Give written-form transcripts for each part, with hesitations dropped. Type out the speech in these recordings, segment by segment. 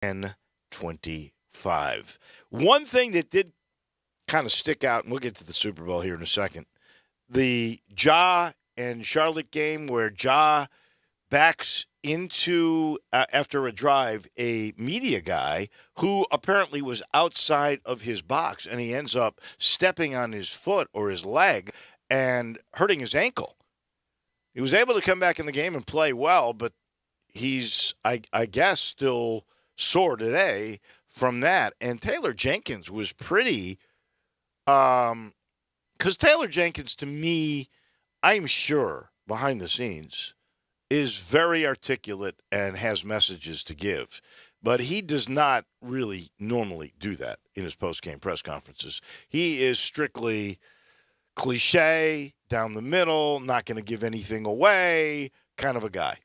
10-25. One thing that did kind of stick out, and we'll get to the Super Bowl here in a second, the Ja and Charlotte game where Ja backs into, after a drive, a media guy who apparently was outside of his box, and he ends up stepping on his foot or his leg and hurting his ankle. He was able to come back in the game and play well, but he's, I guess, still sore today from that. And Taylor Jenkins was pretty, because Taylor Jenkins, to me, I'm sure, behind the scenes, is very articulate and has messages to give. But he does not really normally do that in his post-game press conferences. He is strictly cliche, down the middle, not going to give anything away, kind of a guy.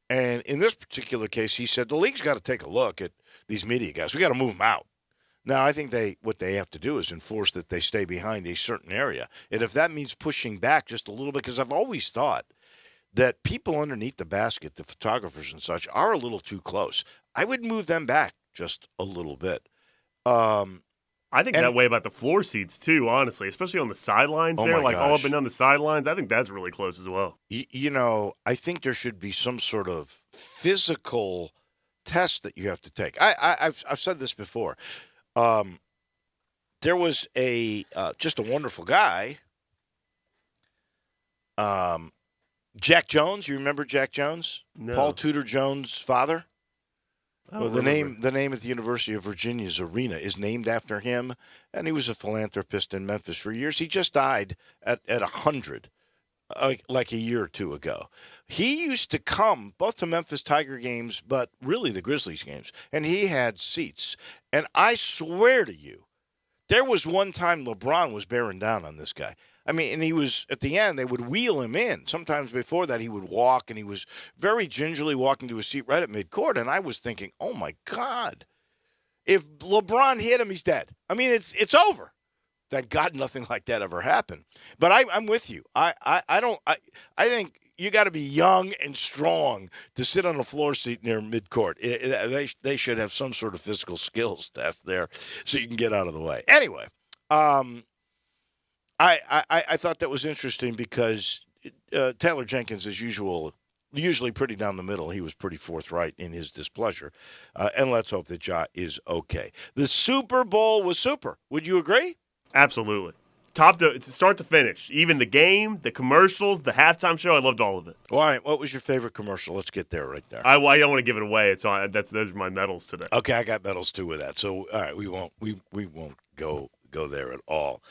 And in this particular case, he said the league's got to take a look at these media guys. We got to move them out. Now, I think what they have to do is enforce that they stay behind a certain area. And if that means pushing back just a little bit, because I've always thought that people underneath the basket, the photographers and such, are a little too close. I would move them back just a little bit. I think that way about the floor seats, too, honestly, especially on the sidelines there, like all up and down the sidelines. I think that's really close as well. I think there should be some sort of physical test that you have to take. I've said this before. There was just a wonderful guy, Jack Jones. You remember Jack Jones? No. Paul Tudor Jones' father? Well, the name at the University of Virginia's arena is named after him, and he was a philanthropist in Memphis for years. He just died at 100, like a year or two ago. He used to come both to Memphis Tiger games, but really the Grizzlies games, and he had seats. And I swear to you, there was one time LeBron was bearing down on this guy. I mean, and he was, at the end, they would wheel him in. Sometimes before that, he would walk, and he was very gingerly walking to his seat right at midcourt. And I was thinking, oh, my God, if LeBron hit him, he's dead. I mean, it's over. Thank God nothing like that ever happened. But I'm with you. I think you got to be young and strong to sit on a floor seat near midcourt. They should have some sort of physical skills test there so you can get out of the way. Anyway, I thought that was interesting because Taylor Jenkins, as usual, usually pretty down the middle. He was pretty forthright in his displeasure. And let's hope that Ja is okay. The Super Bowl was super. Would you agree? Absolutely. Top to start to finish. Even the game, the commercials, the halftime show, I loved all of it. All right. What was your favorite commercial? Let's get there right there. I don't want to give it away. Those are my medals today. Okay, I got medals too with that. So all right, we won't go there at all.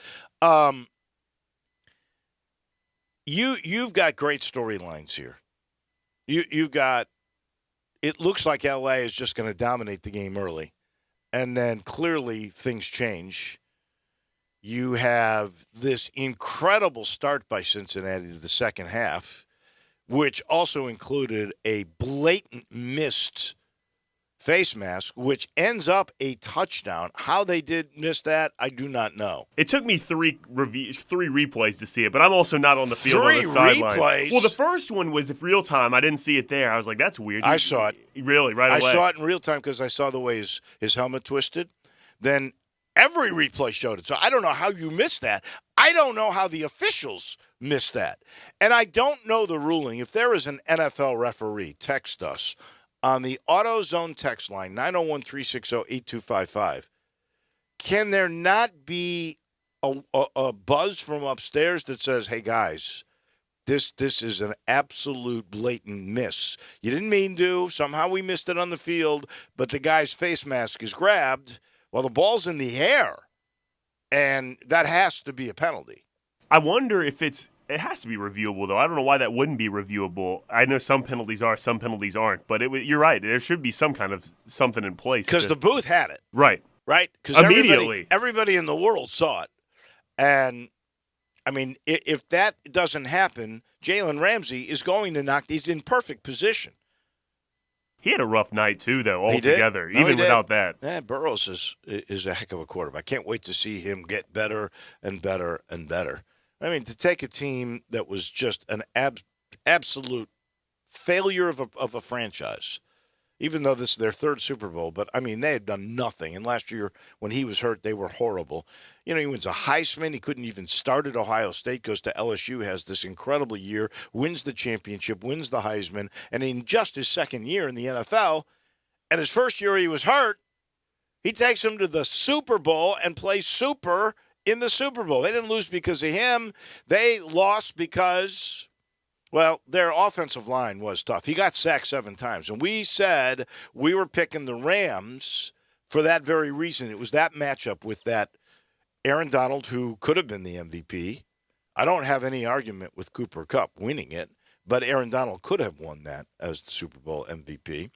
You've got great storylines here. You've got, it looks like LA is just going to dominate the game early, and then clearly things change. You have this incredible start by Cincinnati to the second half, which also included a blatant missed face mask, which ends up a touchdown. How they did miss that, I do not know. It took me three replays to see it, but I'm also not on the field on the sideline. 3 replays? Well, the first one was real time. I didn't see it there. I was like, that's weird. I saw it. Really, right away? I saw it in real time because I saw the way his helmet twisted. Then every replay showed it. So I don't know how you missed that. I don't know how the officials missed that. And I don't know the ruling. If there is an NFL referee, text us on the AutoZone text line, 901-360-8255. Can there not be a buzz from upstairs that says, hey, guys, this is an absolute blatant miss. You didn't mean to. Somehow we missed it on the field, but the guy's face mask is grabbed while the ball's in the air, and that has to be a penalty. I wonder if it has to be reviewable, though. I don't know why that wouldn't be reviewable. I know some penalties are, some penalties aren't, but you're right. There should be some kind of something in place. Because the booth had it. Right. Right? Because immediately. Everybody in the world saw it. And, I mean, if that doesn't happen, Jalen Ramsey is going to he's in perfect position. He had a rough night, too, though, altogether, even without that. Yeah, Burrows is a heck of a quarterback. I can't wait to see him get better and better and better. I mean, to take a team that was just an absolute failure of a franchise even though this is their third Super Bowl. But, I mean, they had done nothing. And last year, when he was hurt, they were horrible. You know, he wins a Heisman. He couldn't even start at Ohio State, goes to LSU, has this incredible year, wins the championship, wins the Heisman. And in just his second year in the NFL, and his first year he was hurt, he takes them to the Super Bowl and plays super in the Super Bowl. They didn't lose because of him. They lost because, well, their offensive line was tough. He got sacked 7 times. And we said we were picking the Rams for that very reason. It was that matchup with that Aaron Donald, who could have been the MVP. I don't have any argument with Cooper Kupp winning it, but Aaron Donald could have won that as the Super Bowl MVP.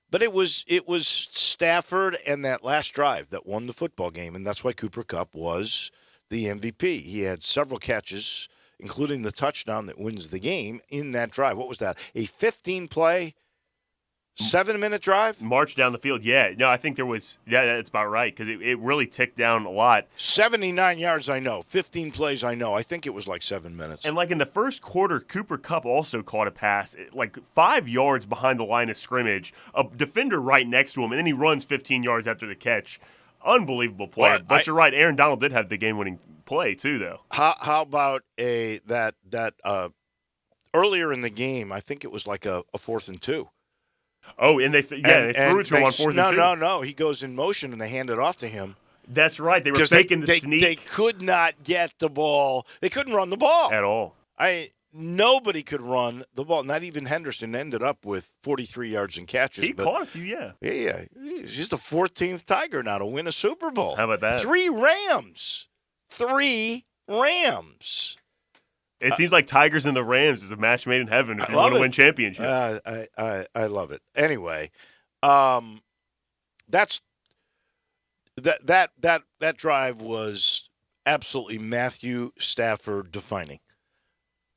But it was Stafford and that last drive that won the football game, and that's why Cooper Kupp was the MVP. He had several catches, including the touchdown that wins the game in that drive. What was that? A 15-play, 7-minute drive? March down the field. Yeah. No, I think there was – yeah, that's about right because it really ticked down a lot. 79 yards, I know. 15 plays, I know. I think it was like 7 minutes. And like in the first quarter, Cooper Kupp also caught a pass like 5 yards behind the line of scrimmage, a defender right next to him, and then he runs 15 yards after the catch. Unbelievable play. Well, but you're right. Aaron Donald did have the game-winning play too, though. How about that earlier in the game, I think it was like a 4th and 2. Oh, and they threw it to him on 4th and 2. No. He goes in motion, and they hand it off to him. That's right. They were faking the sneak. They could not get the ball. They couldn't run the ball. At all. Nobody could run the ball. Not even Henderson ended up with 43 yards and catches. He caught a few, yeah. Yeah. He's the 14th Tiger now to win a Super Bowl. How about that? 3 Rams. 3 Rams. It seems like Tigers and the Rams is a match made in heaven if you want to win championship. I love it. Anyway, that drive was absolutely Matthew Stafford defining.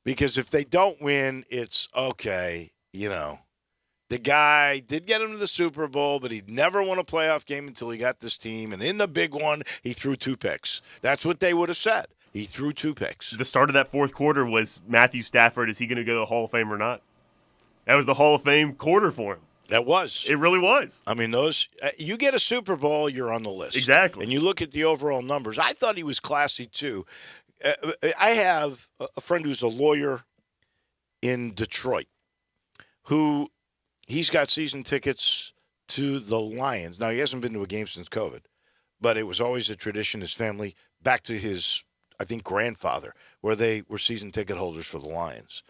Because if they don't win, it's okay, you know. The guy did get him to the Super Bowl, but he'd never won a playoff game until he got this team. And in the big one, he threw 2 picks. That's what they would have said. He threw 2 picks. The start of that fourth quarter was Matthew Stafford. Is he going to go to the Hall of Fame or not? That was the Hall of Fame quarter for him. That was. It really was. I mean, you get a Super Bowl, you're on the list. Exactly. And you look at the overall numbers. I thought he was classy, too. I have a friend who's a lawyer in Detroit who he's got season tickets to the Lions. Now, he hasn't been to a game since COVID, but it was always a tradition, his family, back to his, I think, grandfather, where they were season ticket holders for the Lions.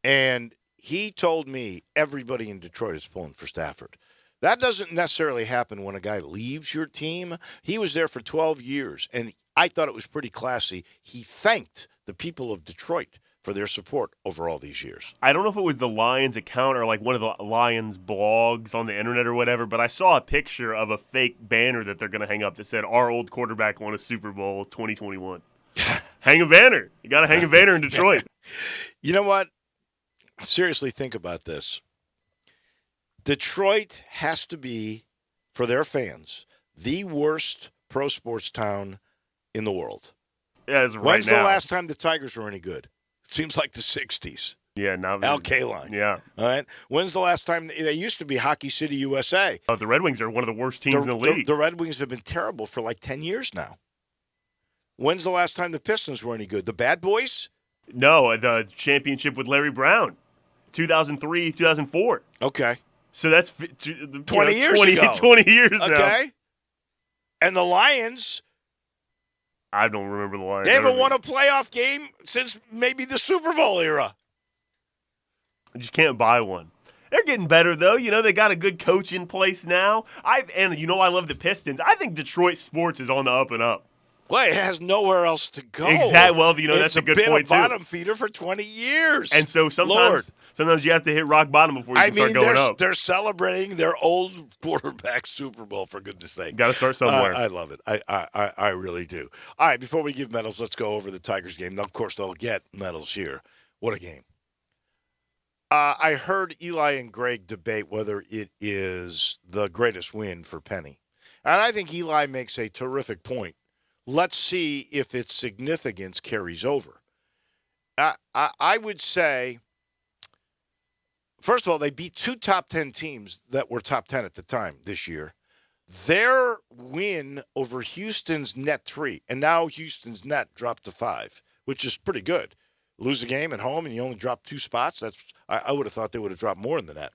And he told me everybody in Detroit is pulling for Stafford. That doesn't necessarily happen when a guy leaves your team. He was there for 12 years, and I thought it was pretty classy. He thanked the people of Detroit for their support over all these years. I don't know if it was the Lions account or like one of the Lions blogs on the internet or whatever, but I saw a picture of a fake banner that they're going to hang up that said, "Our old quarterback won a Super Bowl 2021." Hang a banner. You got to hang a banner in Detroit. You know what? Seriously, think about this. Detroit has to be, for their fans, the worst pro sports town in the world. Yeah, right. When's the last time the Tigers were any good? It seems like the 60s. Yeah, now Al Kaline. Yeah. All right. When's the last time they used to be Hockey City, USA? The Red Wings are one of the worst teams in the league. The Red Wings have been terrible for like 10 years now. When's the last time the Pistons were any good? The Bad Boys? No, the championship with Larry Brown, 2003, 2004. Okay. So that's 20 years ago. 20 years now. Okay. And the Lions, I don't remember the Lions. they haven't won a playoff game since maybe the Super Bowl era. I just can't buy one. They're getting better, though. You know, they got a good coach in place now. I love the Pistons. I think Detroit sports is on the up and up. Well, it has nowhere else to go. Exactly. Well, that's a good point, too. It's been a bottom feeder for 20 years. And so sometimes you have to hit rock bottom before you can start going up. They're celebrating their old quarterback Super Bowl, for goodness sake. Got to start somewhere. I love it. I really do. All right, before we give medals, let's go over the Tigers game. Now, of course, they'll get medals here. What a game. I heard Eli and Greg debate whether it is the greatest win for Penny. And I think Eli makes a terrific point. Let's see if its significance carries over. I would say first of all, they beat 2 top 10 teams that were top 10 at the time this year. Their win over Houston's net 3, and now Houston's net dropped to 5, which is pretty good. Lose a game at home and you only drop 2 spots. I would have thought they would have dropped more than that.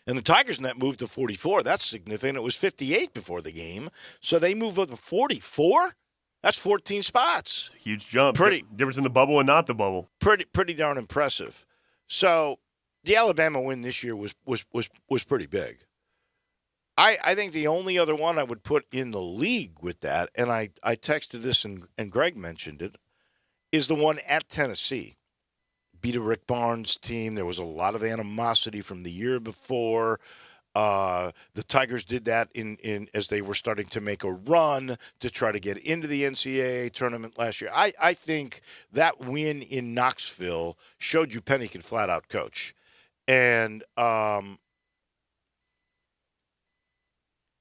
And the Tigers' net moved to 44. That's significant. It was 58 before the game. So they moved up to 44? That's 14 spots. Huge jump. Difference in the bubble and not the bubble. Pretty darn impressive. So the Alabama win this year was pretty big. I think the only other one I would put in the league with that, and I texted this and Greg mentioned it, is the one at Tennessee. Beat a Rick Barnes team. There was a lot of animosity from the year before. The Tigers did that in as they were starting to make a run to try to get into the NCAA tournament last year. I think that win in Knoxville showed you Penny can flat out coach. And,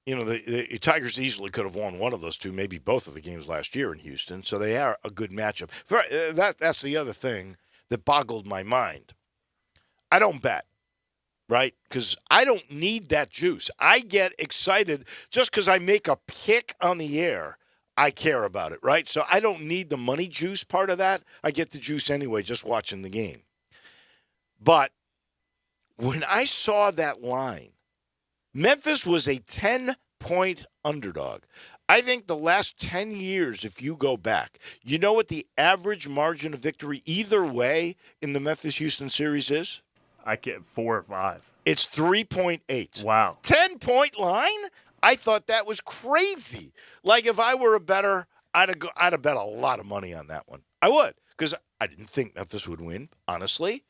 the Tigers easily could have won one of those two, maybe both of the games last year in Houston. So they are a good matchup. That's the other thing that boggled my mind. I don't bet, right? Because I don't need that juice. I get excited just because I make a pick on the air. I care about it, right? So I don't need the money juice part of that. I get the juice anyway just watching the game. But when I saw that line, Memphis was a 10-point underdog. I think the last 10 years, if you go back, you know what the average margin of victory either way in the Memphis-Houston series is? I get 4 or 5. It's 3.8. Wow. 10-point line? I thought that was crazy. Like if I were a bettor, I'd have bet a lot of money on that one. I would, because I didn't think Memphis would win, honestly.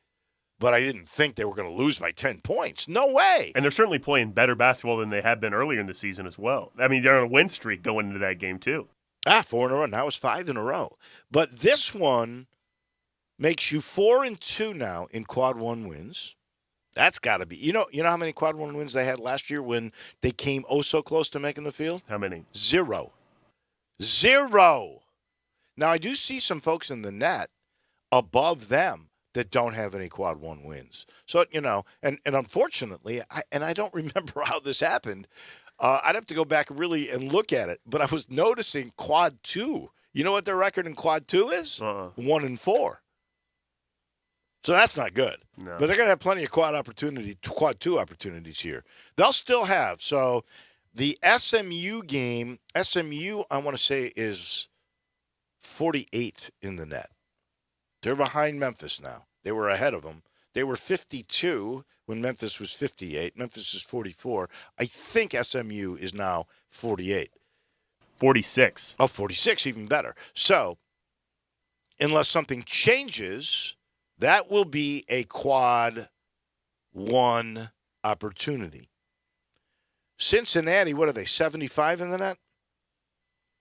But I didn't think they were going to lose by 10 points. No way. And they're certainly playing better basketball than they had been earlier in the season as well. I mean, they're on a win streak going into that game, too. 4 in a row. Now it's 5 in a row. But this one makes you 4-2 now in quad 1 wins. That's got to be. You know how many quad 1 wins they had last year when they came so close to making the field? How many? 0. Now, I do see some folks in the net above them that don't have any quad 1 wins. So, and unfortunately, I don't remember how this happened. I'd have to go back really and look at it. But I was noticing quad 2. You know what their record in quad 2 is? 1-4. So that's not good. No. But they're going to have plenty of quad 2 opportunities here. They'll still have. So the SMU game, SMU, I want to say, is 48 in the net. They're behind Memphis now. They were ahead of them. They were 52 when Memphis was 58. Memphis is 44. I think SMU is now 48. 46. Oh, 46, even better. So, unless something changes, that will be a quad 1 opportunity. Cincinnati, what are they, 75 in the net?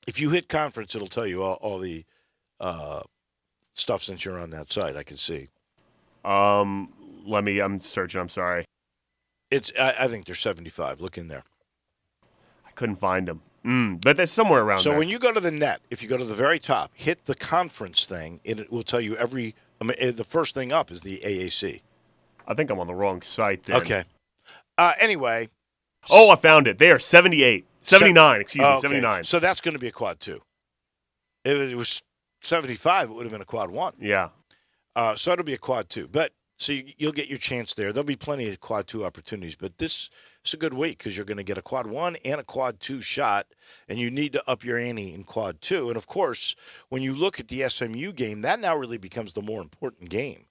If you hit conference, it'll tell you all the stuff since you're on that site. I can see. I'm searching. I'm sorry. I think they're 75. Look in there. I couldn't find them. But that's somewhere around there. So when you go to the net, if you go to the very top, hit the conference thing, it will tell you the first thing up is the AAC. I think I'm on the wrong site then. Okay. Anyway. Oh, I found it. They are 78. 79, excuse me, 79. So that's going to be a quad 2. If it was 75, it would have been a quad 1. Yeah. So it'll be a quad 2. But so you'll get your chance there. There'll be plenty of quad 2 opportunities. But this is a good week because you're going to get a quad 1 and a quad 2 shot, and you need to up your ante in quad 2. And, of course, when you look at the SMU game, that now really becomes the more important game.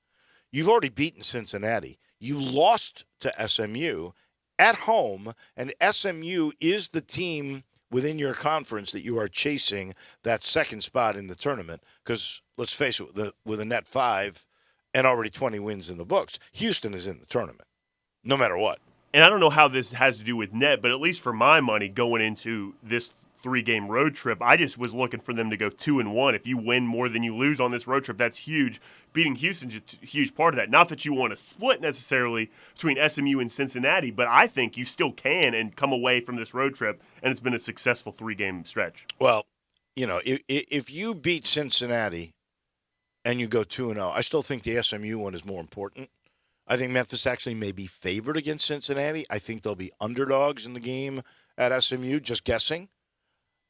You've already beaten Cincinnati. You lost to SMU at home, and SMU is the team within your conference that you are chasing that second spot in the tournament because, let's face it, with a net 5 and already 20 wins in the books, Houston is in the tournament no matter what. And I don't know how this has to do with net, but at least for my money going into this 3-game road trip, I just was looking for them to go 2-1. If you win more than you lose on this road trip, that's huge. Beating Houston's a huge part of that. Not that you want to split necessarily between SMU and Cincinnati, but I think you still can and come away from this road trip, and it's been a successful 3-game stretch. Well, if you beat Cincinnati and you go 2-0, I still think the SMU one is more important. I think Memphis actually may be favored against Cincinnati. I think they'll be underdogs in the game at SMU, just guessing.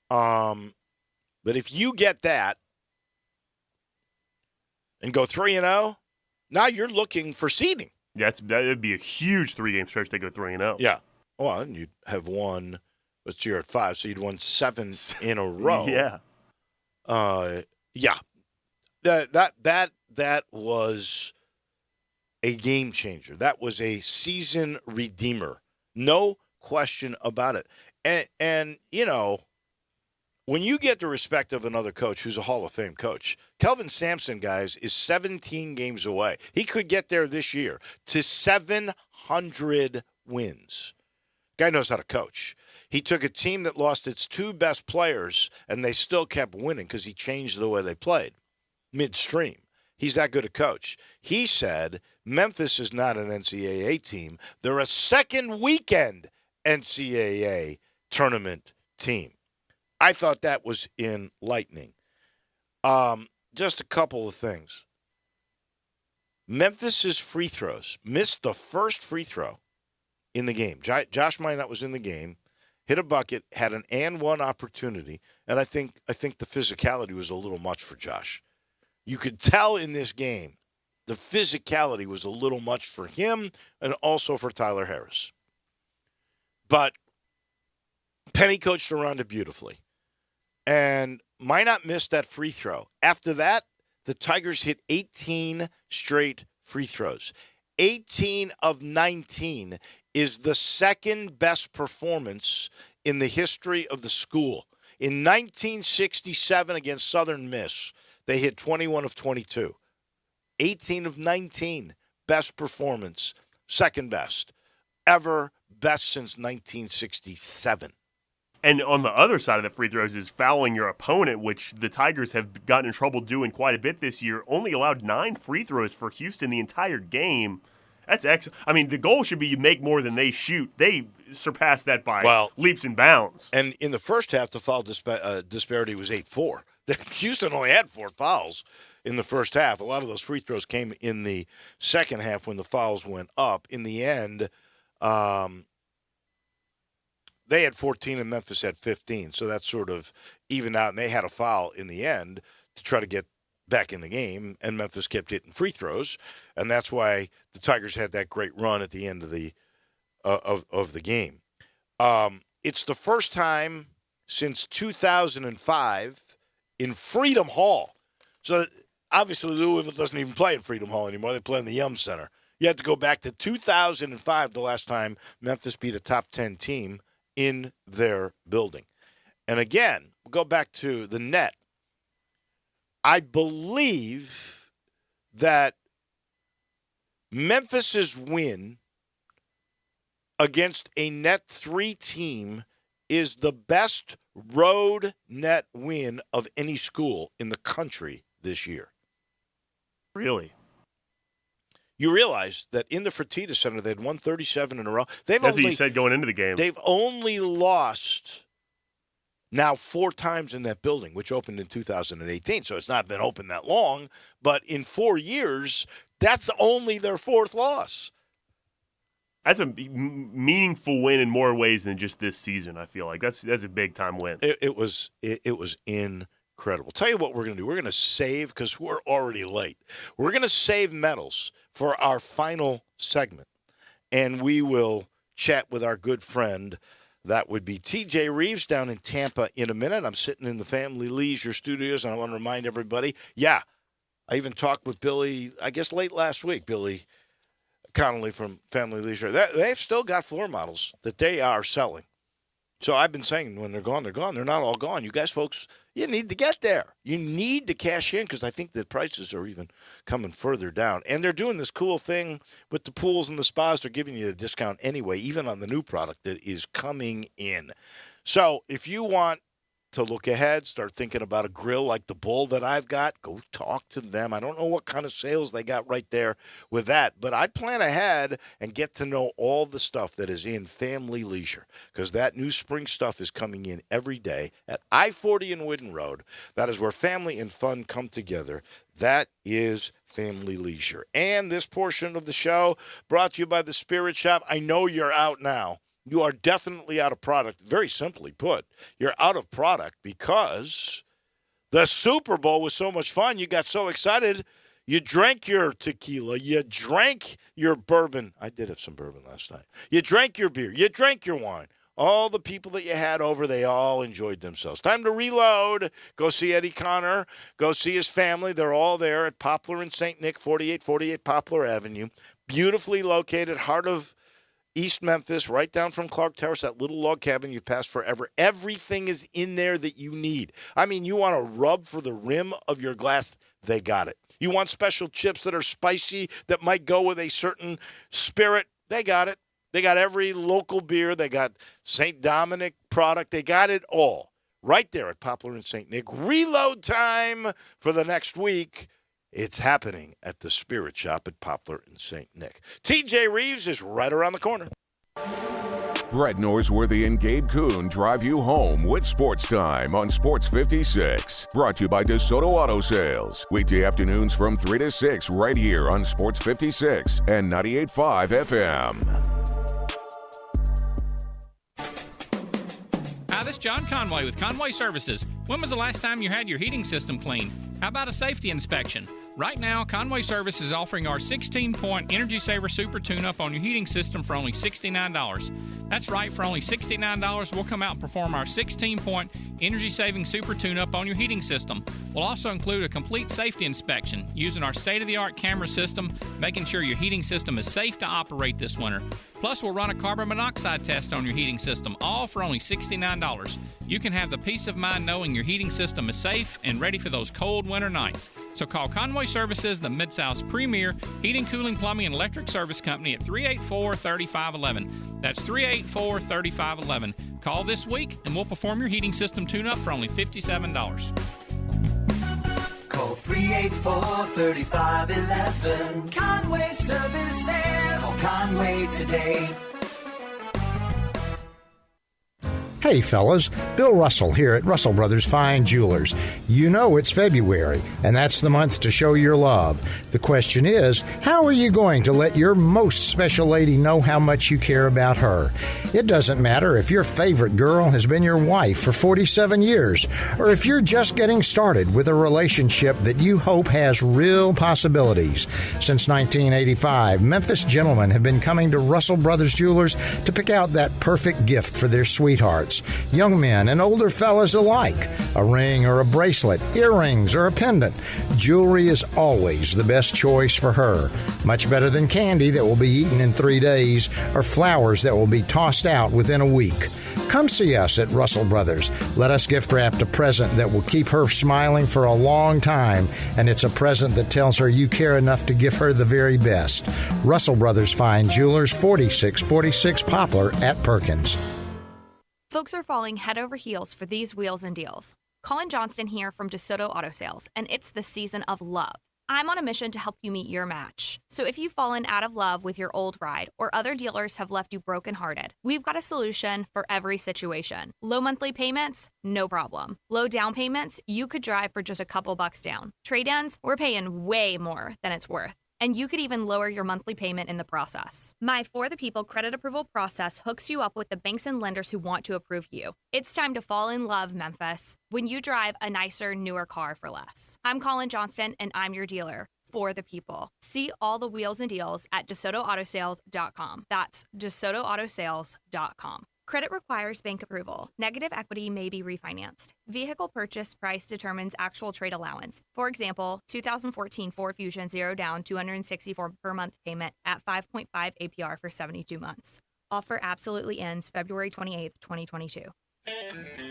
But if you get that and go 3-0, now you're looking for seeding. Yeah, that'd be a huge 3-game stretch. They go 3-0. Yeah. Well, and you'd have won, but you're at 5, so you'd won 7 in a row. Yeah. Yeah. That was a game changer. That was a season redeemer. No question about it. And you know, when you get the respect of another coach who's a Hall of Fame coach, Kelvin Sampson, guys, is 17 games away. He could get there this year to 700 wins. Guy knows how to coach. He took a team that lost its 2 best players, and they still kept winning because he changed the way they played midstream. He's that good a coach. He said Memphis is not an NCAA team. They're a second weekend NCAA tournament team. I thought that was enlightening. Just a couple of things. Memphis's free throws missed the first free throw in the game. Josh Minot was in the game, hit a bucket, had an and one opportunity, and I think the physicality was a little much for Josh. You could tell in this game the physicality was a little much for him and also for Tyler Harris. But Penny coached around it beautifully. And Minot missed that free throw. After that, the Tigers hit 18 straight free throws. 18 of 19 is the second best performance in the history of the school. In 1967 against Southern Miss, they hit 21 of 22. 18 of 19, best performance, second best. Ever, best since 1967. And on the other side of the free throws is fouling your opponent, which the Tigers have gotten in trouble doing quite a bit this year. Only allowed 9 free throws for Houston the entire game. That's excellent. I mean, the goal should be you make more than they shoot. They surpassed that by leaps and bounds. And in the first half, the foul disparity was 8-4. Houston only had 4 fouls in the first half. A lot of those free throws came in the second half when the fouls went up. In the end, they had 14 and Memphis had 15. So that sort of evened out, and they had a foul in the end to try to get back in the game, and Memphis kept hitting free throws, and that's why the Tigers had that great run at the end of the game. It's the first time since 2005 in Freedom Hall. So obviously Louisville doesn't even play in Freedom Hall anymore. They play in the Yum Center. You have to go back to 2005, the last time Memphis beat a top 10 team in their building. And again, we'll go back to the net. I believe that Memphis's win against a net 3 team is the best road net win of any school in the country this year. Really? You realize that in the Fertitta Center, they had won 37 in a row. That's what you said going into the game. They've only lost now 4 times in that building, which opened in 2018. So it's not been open that long. But in 4 years, that's only their 4th loss. That's a meaningful win in more ways than just this season, I feel like. That's a big-time win. It was incredible. Tell you what we're going to do. We're going to save, because we're already late. We're going to save medals for our final segment. And we will chat with our good friend. That would be TJ Reeves down in Tampa in a minute. I'm sitting in the Family Leisure Studios, and I want to remind everybody, I even talked with Billy, I guess late last week, Billy Connolly from Family Leisure. They've still got floor models that they are selling. So I've been saying when they're gone, they're gone. They're not all gone. You guys, folks, you need to get there. You need to cash in, because I think the prices are even coming further down. And they're doing this cool thing with the pools and the spas. They're giving you a discount anyway, even on the new product that is coming in. So if you want to look ahead, start thinking about a grill like the Bull that I've got, go talk to them. I don't know what kind of sales they got right there with that, but I'd plan ahead and get to know all the stuff that is in Family Leisure, because that new spring stuff is coming in every day at I-40 and Whidden Road. That is where family and fun come together. That is Family Leisure. And this portion of the show brought to you by the Spirit Shop. I know you're out now. You are definitely out of product. Very simply put, you're out of product because the Super Bowl was so much fun. You got so excited. You drank your tequila. You drank your bourbon. I did have some bourbon last night. You drank your beer. You drank your wine. All the people that you had over, they all enjoyed themselves. Time to reload. Go see Eddie Connor. Go see his family. They're all there at Poplar and St. Nick, 4848 Poplar Avenue. Beautifully located, heart of East Memphis, right down from Clark Terrace, that little log cabin you've passed forever. Everything is in there that you need. I mean, you want to rub for the rim of your glass, they got it. You want special chips that are spicy that might go with a certain spirit, they got it. They got every local beer. They got St. Dominic product. They got it all right there at Poplar and St. Nick. Reload time for the next week. It's happening at the Spirit Shop at Poplar and St. Nick. TJ Reeves is right around the corner. Brett Norsworthy and Gabe Kuhn drive you home with Sports Time on Sports 56. Brought to you by DeSoto Auto Sales. Weekday afternoons from 3 to 6 right here on Sports 56 and 98.5 FM. Hi, this is John Conway with Conway Services. When was the last time you had your heating system cleaned? How about a safety inspection? Right now, Conway Service is offering our 16-point Energy Saver Super Tune-Up on your heating system for only $69. That's right, for only $69, we'll come out and perform our 16-point Energy Saving Super Tune-Up on your heating system. We'll also include a complete safety inspection using our state-of-the-art camera system, making sure your heating system is safe to operate this winter. Plus, we'll run a carbon monoxide test on your heating system, all for only $69. You can have the peace of mind knowing your heating system is safe and ready for those cold winter nights. So call Conway Services, the Mid-South's premier heating, cooling, plumbing, and electric service company at 384-3511. That's 384-3511. Call this week, and we'll perform your heating system tune-up for only $57. Call 384-3511. Conway Services. Call Conway today. Hey fellas, Bill Russell here at Russell Brothers Fine Jewelers. You know it's February, and that's the month to show your love. The question is, how are you going to let your most special lady know how much you care about her? It doesn't matter if your favorite girl has been your wife for 47 years, or if you're just getting started with a relationship that you hope has real possibilities. Since 1985, Memphis gentlemen have been coming to Russell Brothers Jewelers to pick out that perfect gift for their sweethearts. Young men and older fellas alike. A ring or a bracelet, earrings or a pendant. Jewelry is always the best choice for her. Much better than candy that will be eaten in 3 days or flowers that will be tossed out within a week. Come see us at Russell Brothers. Let us gift wrap a present that will keep her smiling for a long time, and it's a present that tells her you care enough to give her the very best. Russell Brothers Fine Jewelers, 4646 Poplar at Perkins. Folks are falling head over heels for these wheels and deals. Colin Johnston here from DeSoto Auto Sales, and it's the season of love. I'm on a mission to help you meet your match. So if you've fallen out of love with your old ride or other dealers have left you brokenhearted, we've got a solution for every situation. Low monthly payments? No problem. Low down payments? You could drive for just a couple bucks down. Trade-ins? We're paying way more than it's worth. And you could even lower your monthly payment in the process. My For the People credit approval process hooks you up with the banks and lenders who want to approve you. It's time to fall in love, Memphis, when you drive a nicer, newer car for less. I'm Colin Johnston, and I'm your dealer. For the People. See all the wheels and deals at DeSotoAutosales.com. That's DeSotoAutosales.com. Credit requires bank approval. Negative equity may be refinanced. Vehicle purchase price determines actual trade allowance. For example, 2014 Ford Fusion 0 down, $264 per month payment at 5.5 APR for 72 months. Offer absolutely ends February 28th, 2022.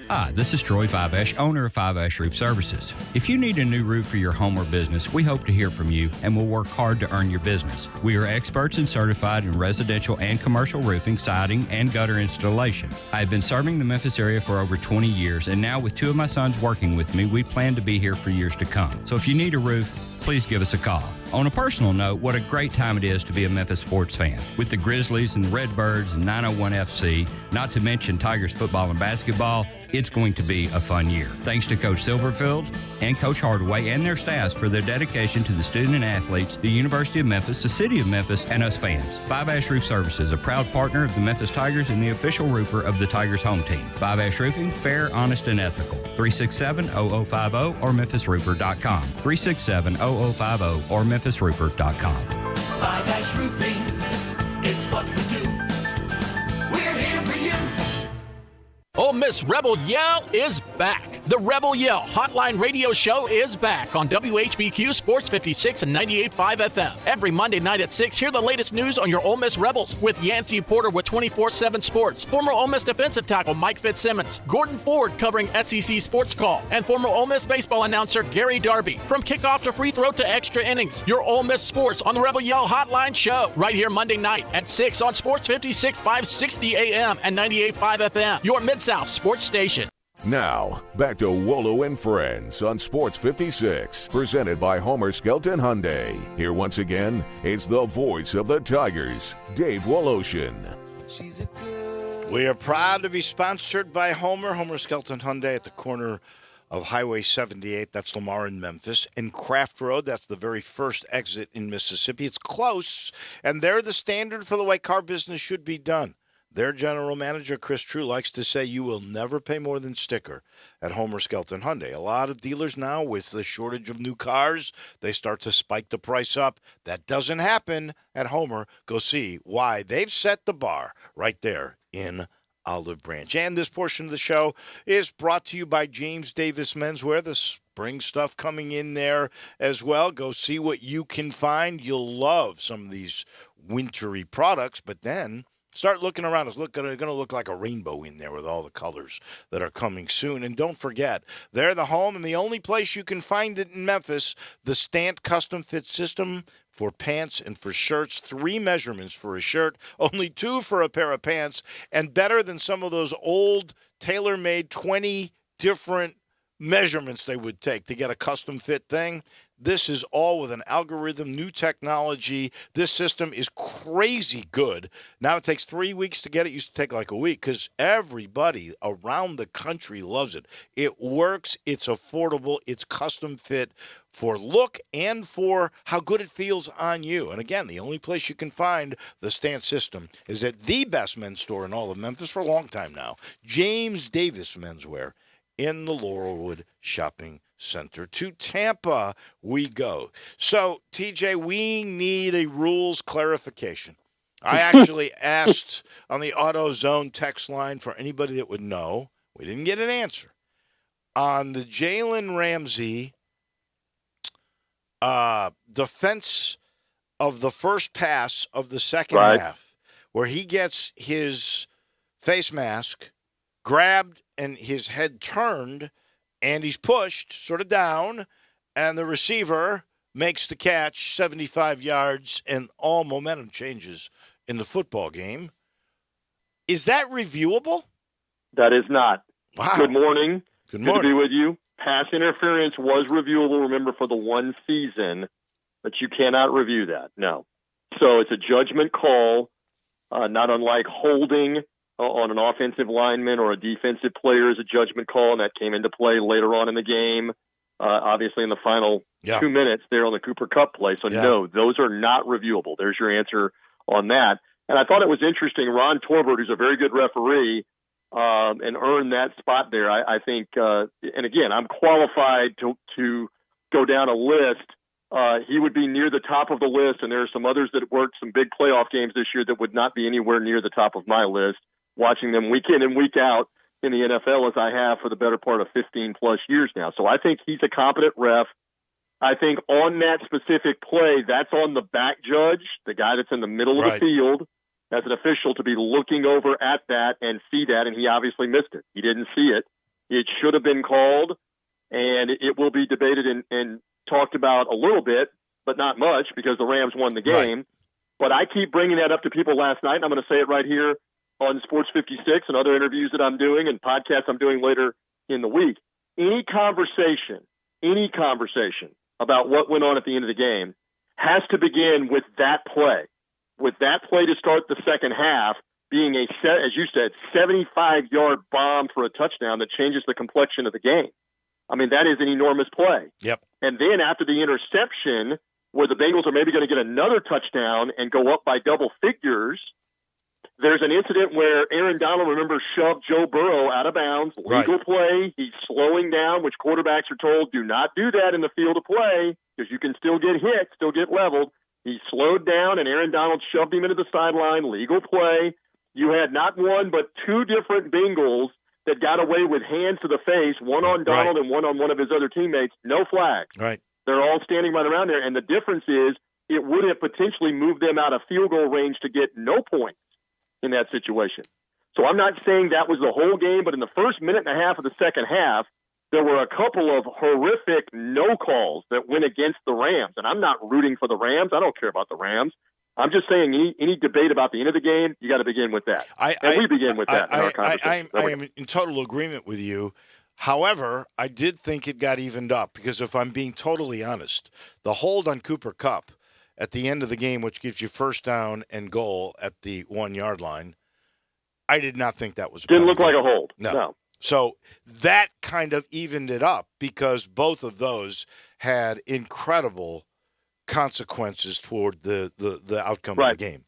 Hi, this is Troy Fiveash, owner of Fiveash Roof Services. If you need a new roof for your home or business, we hope to hear from you and will work hard to earn your business. We are experts and certified in residential and commercial roofing, siding, and gutter installation. I have been serving the Memphis area for over 20 years, and now with two of my sons working with me, we plan to be here for years to come. So if you need a roof, please give us a call. On a personal note, what a great time it is to be a Memphis sports fan. With the Grizzlies and the Redbirds and 901 FC, not to mention Tigers football and basketball, it's going to be a fun year. Thanks to Coach Silverfield and Coach Hardaway and their staffs for their dedication to the student and athletes, the University of Memphis, the City of Memphis, and us fans. Five Ash Roof Services, a proud partner of the Memphis Tigers and the official roofer of the Tigers home team. Five Ash Roofing, fair, honest, and ethical. 367-0050 or memphisroofer.com. 367-0050 or memphisroofer.com. Five Ash Roofing, it's what we do. We're here for you. Ole Miss Rebel Yell is back. The Rebel Yell Hotline Radio Show is back on WHBQ Sports 56 and 98.5 FM. Every Monday night at 6, hear the latest news on your Ole Miss Rebels with Yancey Porter with 24/7 Sports, former Ole Miss defensive tackle Mike Fitzsimmons, Gordon Ford covering SEC Sports Call, and former Ole Miss baseball announcer Gary Darby. From kickoff to free throw to extra innings, your Ole Miss Sports on the Rebel Yell Hotline Show. Right here Monday night at 6 on Sports 56, 560 AM and 98.5 FM. Your Mid-South Sports Station. Now, back to Wolo and Friends on Sports 56, presented by Homer Skelton Hyundai. Here once again, it's the voice of the Tigers, Dave Woloshin. We are proud to be sponsored by Homer Skelton Hyundai at the corner of Highway 78, that's Lamar in Memphis, and Craft Road, that's the very first exit in Mississippi. It's close, and they're the standard for the way car business should be done. Their general manager, Chris True, likes to say you will never pay more than sticker at Homer Skelton Hyundai. A lot of dealers now, with the shortage of new cars, they start to spike the price up. That doesn't happen at Homer. Go see why. They've set the bar right there in Olive Branch. And this portion of the show is brought to you by James Davis Menswear. The spring stuff coming in there as well. Go see what you can find. You'll love some of these wintry products, but then start looking around. It's going to look like a rainbow in there with all the colors that are coming soon. And don't forget, they're the home and the only place you can find it in Memphis, the Stant Custom Fit System for pants and for shirts. 3 measurements for a shirt, only 2 for a pair of pants, and better than some of those old tailor-made 20 different measurements they would take to get a custom fit thing. This is all with an algorithm, new technology. This system is crazy good. Now it takes 3 weeks to get it. It used to take like a week because everybody around the country loves it. It works. It's affordable. It's custom fit for look and for how good it feels on you. And again, the only place you can find the Stant system is at the best men's store in all of Memphis for a long time now, James Davis Menswear in the Laurelwood Shopping Center. To Tampa we go. So, TJ, we need a rules clarification. I actually asked on the AutoZone text line for anybody that would know. We didn't get an answer. On the Jalen Ramsey defense of the first pass of the second half, where he gets his face mask grabbed and his head turned, and he's pushed sort of down, and the receiver makes the catch 75 yards, and all momentum changes in the football game. Is that reviewable? That is not. Wow. Good morning. Good Good morning. to be with you. Pass interference was reviewable, remember, for the one season, but you cannot review that, no. So it's a judgment call, not unlike holding on an offensive lineman or a defensive player is a judgment call, and that came into play later on in the game, obviously in the final 2 minutes there on the Cooper Kupp play. So, no, those are not reviewable. There's your answer on that. And I thought it was interesting, Ron Torbert, who's a very good referee, and earned that spot there. I think, and again, I'm qualified to go down a list. He would be near the top of the list, and there are some others that worked some big playoff games this year that would not be anywhere near the top of my list, watching them week in and week out in the NFL as I have for the better part of 15-plus years now. So I think he's a competent ref. I think on that specific play, that's on the back judge, the guy that's in the middle of the field. as an official to be looking over at that and see that, and he obviously missed it. He didn't see it. It should have been called, and it will be debated and talked about a little bit, but not much because the Rams won the game. Right. But I keep bringing that up to people last night, and I'm going to say it right here on Sports 56 and other interviews that I'm doing and podcasts I'm doing later in the week. Any conversation about what went on at the end of the game has to begin with that play to start the second half being as you said, 75-yard bomb for a touchdown that changes the complexion of the game. I mean, that is an enormous play. Yep. And then after the interception, where the Bengals are maybe going to get another touchdown and go up by double figures, there's an incident where Aaron Donald, remember, shoved Joe Burrow out of bounds. Legal play. He's slowing down, which quarterbacks are told, do not do that in the field of play because you can still get hit, still get leveled. He slowed down, and Aaron Donald shoved him into the sideline. Legal play. You had not one but two different Bengals that got away with hands to the face, one on Donald and one on one of his other teammates. No flags. Right. They're all standing right around there, and the difference is it would have potentially moved them out of field goal range to get no points in that situation. So I'm not saying that was the whole game, but in the first minute and a half of the second half, there were a couple of horrific no calls that went against the Rams. And I'm not rooting for the Rams. I don't care about the Rams. I'm just saying any debate about the end of the game, you got to begin with that. We begin with that in our conversation. I am in total agreement with you. However, I did think it got evened up because if I'm being totally honest, the hold on Cooper Kupp at the end of the game, which gives you first down and goal at the 1 yard line, I did not think that was a didn't look like a hold. No. So that kind of evened it up because both of those had incredible consequences toward the outcome of the game.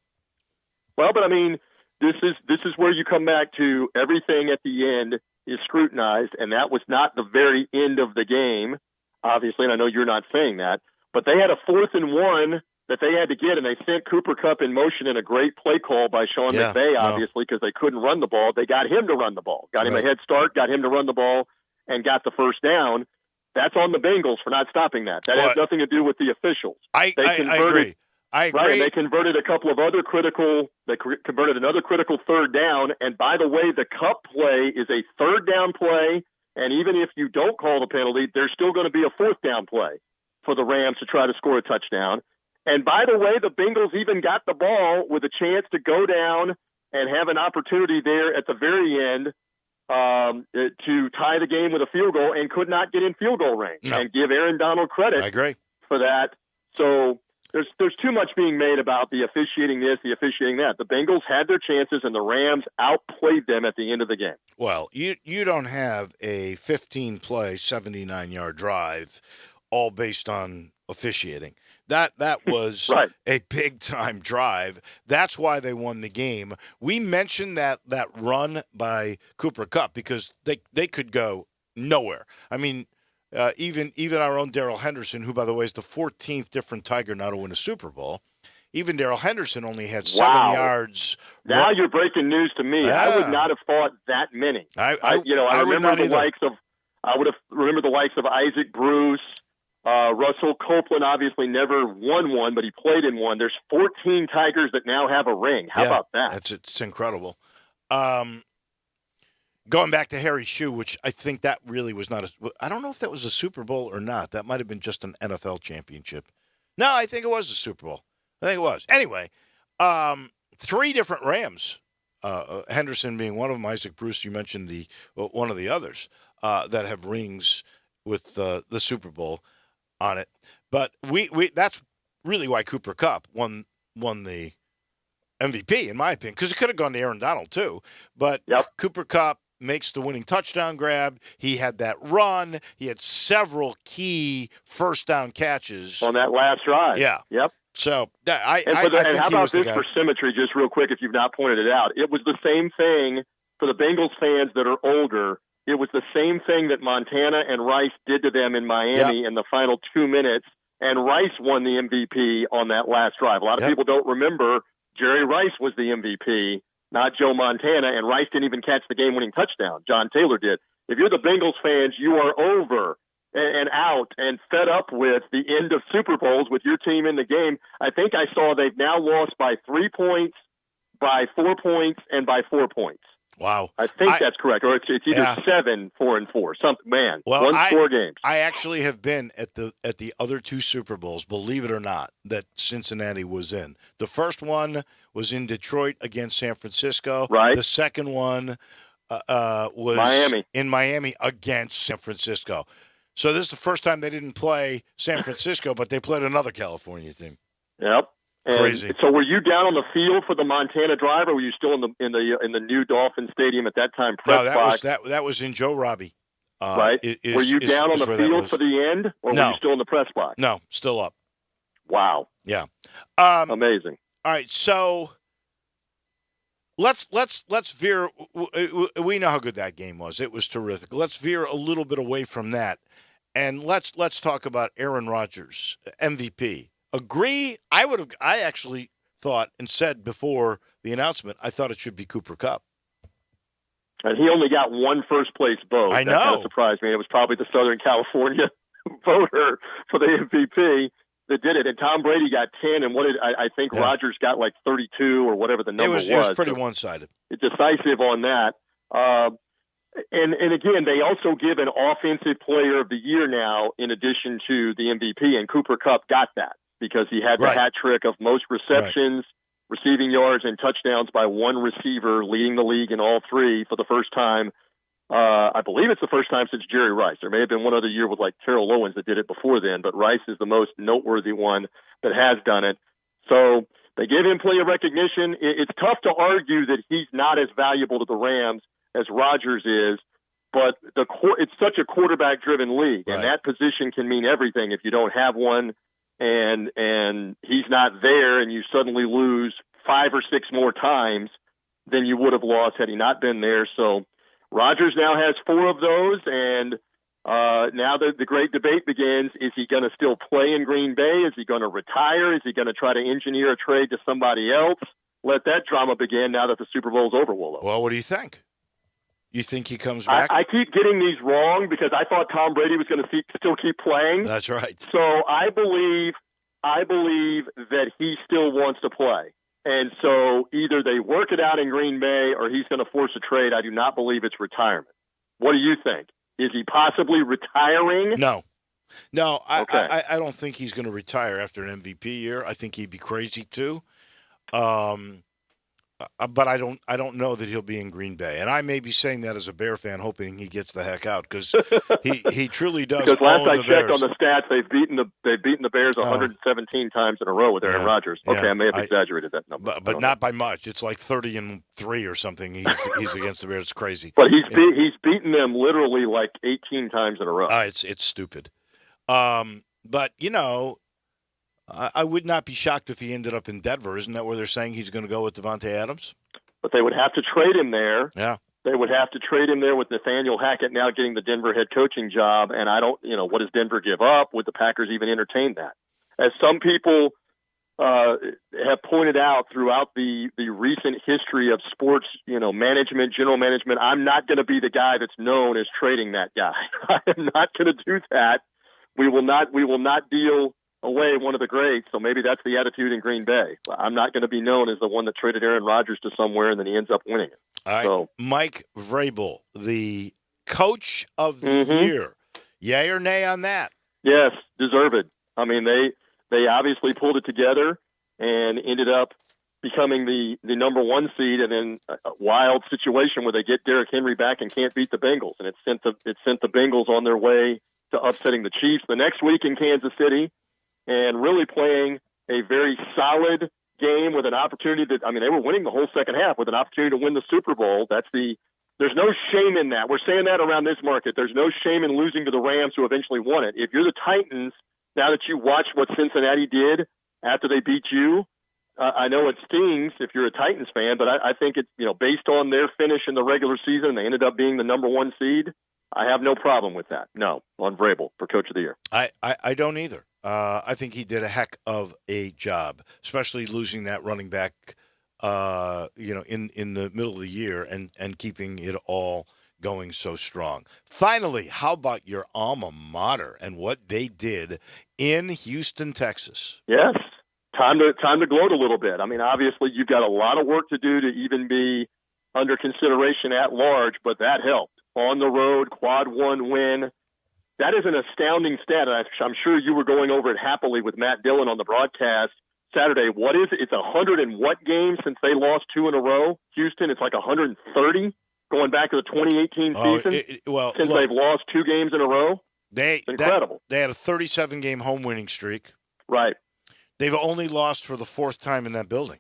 Well, but I mean, this is where you come back to everything at the end is scrutinized, and that was not the very end of the game, obviously, and I know you're not saying that, but they had a 4th and 1 that they had to get, and they sent Cooper Kupp in motion in a great play call by Sean McVay, obviously, because they couldn't run the ball. They got him to run the ball, got him a head start, got him to run the ball, and got the first down. That's on the Bengals for not stopping that. That has nothing to do with the officials. I agree. I agree. Right, and they converted a couple of other they converted another critical third down. And by the way, the Kupp play is a third down play. And even if you don't call the penalty, there's still going to be a 4th down play for the Rams to try to score a touchdown. And by the way, the Bengals even got the ball with a chance to go down and have an opportunity there at the very end to tie the game with a field goal and could not get in field goal range. And give Aaron Donald credit for that. So there's too much being made about the officiating this, the officiating that. The Bengals had their chances, and the Rams outplayed them at the end of the game. Well, you don't have a 15-play, 79-yard drive all based on officiating. That was a big-time drive. That's why they won the game. We mentioned that run by Cooper Kupp because they could go nowhere. I mean, even our own Darrell Henderson, who, by the way, is the 14th different Tiger now to win a Super Bowl, even Darrell Henderson only had 7 yards. Now you're breaking news to me. I would not have thought that many. I remember the likes of Isaac Bruce. Russell Copeland obviously never won one, but he played in one. There's 14 Tigers that now have a ring. How about that? It's incredible. Going back to Harry Shue, which I think that really was not I don't know if that was a Super Bowl or not. That might have been just an NFL championship. No, I think it was a Super Bowl. I think it was. Anyway, 3 different Rams, Henderson being one of them, Isaac Bruce, you mentioned one of the others that have rings with the Super Bowl on it. But we that's really why Cooper Kupp won the MVP, in my opinion, because it could have gone to Aaron Donald too. But Cooper Kupp makes the winning touchdown grab. He had that run. He had several key first down catches on that last drive. Yeah. Yep. So I think how about this for symmetry, just real quick, if you've not pointed it out? It was the same thing for the Bengals fans that are older. It was the same thing that Montana and Rice did to them in Miami in the final 2 minutes, and Rice won the MVP on that last drive. A lot of people don't remember Jerry Rice was the MVP, not Joe Montana, and Rice didn't even catch the game-winning touchdown. John Taylor did. If you're the Bengals fans, you are over and out and fed up with the end of Super Bowls with your team in the game. I think I saw they've now lost by 3 points by 4 points and by 4 points. Wow. I think that's correct. Or it's either 7, 4, and 4. Something, man. Well, One-score games. I actually have been at the other two Super Bowls, believe it or not, that Cincinnati was in. The first one was in Detroit against San Francisco. Right. The second one was in Miami against San Francisco. So this is the first time they didn't play San Francisco, but they played another California team. Yep. And crazy. So were you down on the field for the Montana drive, or were you still in the new Dolphin Stadium at that time? No, that was in Joe Robbie. Right. Were you down on the field for the end, or No. were you still in the press box? No, still up. Wow. Yeah. Amazing. All right, so let's veer. We know how good that game was. It was terrific. Let's veer a little bit away from that, and let's talk about Aaron Rodgers, MVP. Agree? I actually thought and said before the announcement, I thought it should be Cooper Kupp. And he only got one first-place vote. I know. That kind of surprised me. It was probably the Southern California voter for the MVP that did it. And Tom Brady got 10, and I think Rodgers got like 32 or whatever the number was. It was pretty one-sided. Decisive on that. And again, they also give an Offensive Player of the Year now in addition to the MVP, and Cooper Kupp got that because he had the hat trick of most receptions, receiving yards, and touchdowns by one receiver, leading the league in all three for the first time. I believe it's the first time since Jerry Rice. There may have been one other year with like Terrell Owens that did it before then, but Rice is the most noteworthy one that has done it. So they give him player recognition. It's tough to argue that he's not as valuable to the Rams as Rodgers is, but it's such a quarterback-driven league, and that position can mean everything if you don't have one, and he's not there, and you suddenly lose 5 or 6 more times than you would have lost had he not been there. So Rodgers now has 4 of those, and now the great debate begins. Is he going to still play in Green Bay? Is he going to retire? Is he going to try to engineer a trade to somebody else? Let that drama begin now that the Super Bowl's over, Wolo. Well, what do you think? You think he comes back? I keep getting these wrong because I thought Tom Brady was going to still keep playing. That's right. So I believe that he still wants to play. And so either they work it out in Green Bay or he's going to force a trade. I do not believe it's retirement. What do you think? Is he possibly retiring? No. Okay. I don't think he's going to retire after an MVP year. I think he'd be crazy too. But I don't know that he'll be in Green Bay, and I may be saying that as a Bear fan, hoping he gets the heck out because he truly does. Because last own I the checked Bears. on the stats, they've beaten the Bears 117 times in a row with Aaron Rodgers. Okay, I may have exaggerated that number, but not by much. It's like 30-3 or something. He's against the Bears. It's crazy. But he's beaten them literally like 18 times in a row. It's stupid. But you know. I would not be shocked if he ended up in Denver. Isn't that where they're saying he's going to go with Devontae Adams? But they would have to trade him there. Yeah. They would have to trade him there with Nathaniel Hackett now getting the Denver head coaching job. And I don't, what does Denver give up? Would the Packers even entertain that? As some people have pointed out throughout the recent history of sports, management, general management, I'm not going to be the guy that's known as trading that guy. I am not going to do that. We will not deal away one of the greats, so maybe that's the attitude in Green Bay. I'm not going to be known as the one that traded Aaron Rodgers to somewhere and then he ends up winning it. All right, so, Mike Vrabel, the coach of the year, yay or nay on that? Yes, deserved. I mean, they obviously pulled it together and ended up becoming the number 1 seed, and then a wild situation where they get Derrick Henry back and can't beat the Bengals, and it sent the Bengals on their way to upsetting the Chiefs the next week in Kansas City. And really playing a very solid game with an opportunity they were winning the whole second half with an opportunity to win the Super Bowl. There's no shame in that. We're saying that around this market. There's no shame in losing to the Rams who eventually won it. If you're the Titans, now that you watch what Cincinnati did after they beat you, I know it stings if you're a Titans fan, but I think it's, based on their finish in the regular season, they ended up being the number 1 seed. I have no problem with that. No, on Vrabel for Coach of the Year. I don't either. I think he did a heck of a job, especially losing that running back, in the middle of the year and keeping it all going so strong. Finally, how about your alma mater and what they did in Houston, Texas? Yes, time to gloat a little bit. I mean, obviously, you've got a lot of work to do to even be under consideration at large, but that helped. On the road, quad one win. That is an astounding stat. I'm sure you were going over it happily with Matt Dillon on the broadcast Saturday. What is it? It's 100 and what games since they lost 2 in a row? Houston, it's like 130 going back to the 2018 season. Since they've lost 2 games in a row. It's incredible. They had a 37-game home winning streak. Right. They've only lost for the 4th time in that building.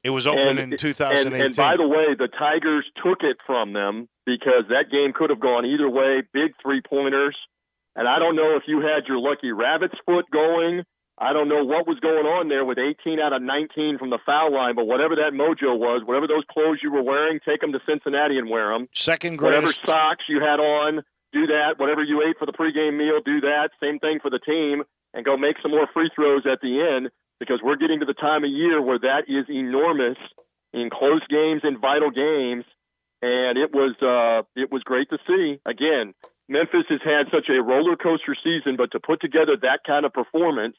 It was open in 2018. And by the way, the Tigers took it from them because that game could have gone either way. Big 3-pointers. And I don't know if you had your lucky rabbit's foot going. I don't know what was going on there with 18 out of 19 from the foul line, but whatever that mojo was, whatever those clothes you were wearing, take them to Cincinnati and wear them. Second greatest. Whatever socks you had on, do that. Whatever you ate for the pregame meal, do that. Same thing for the team, and go make some more free throws at the end, because we're getting to the time of year where that is enormous in close games and vital games, and it was great to see. Again, Memphis has had such a roller coaster season, but to put together that kind of performance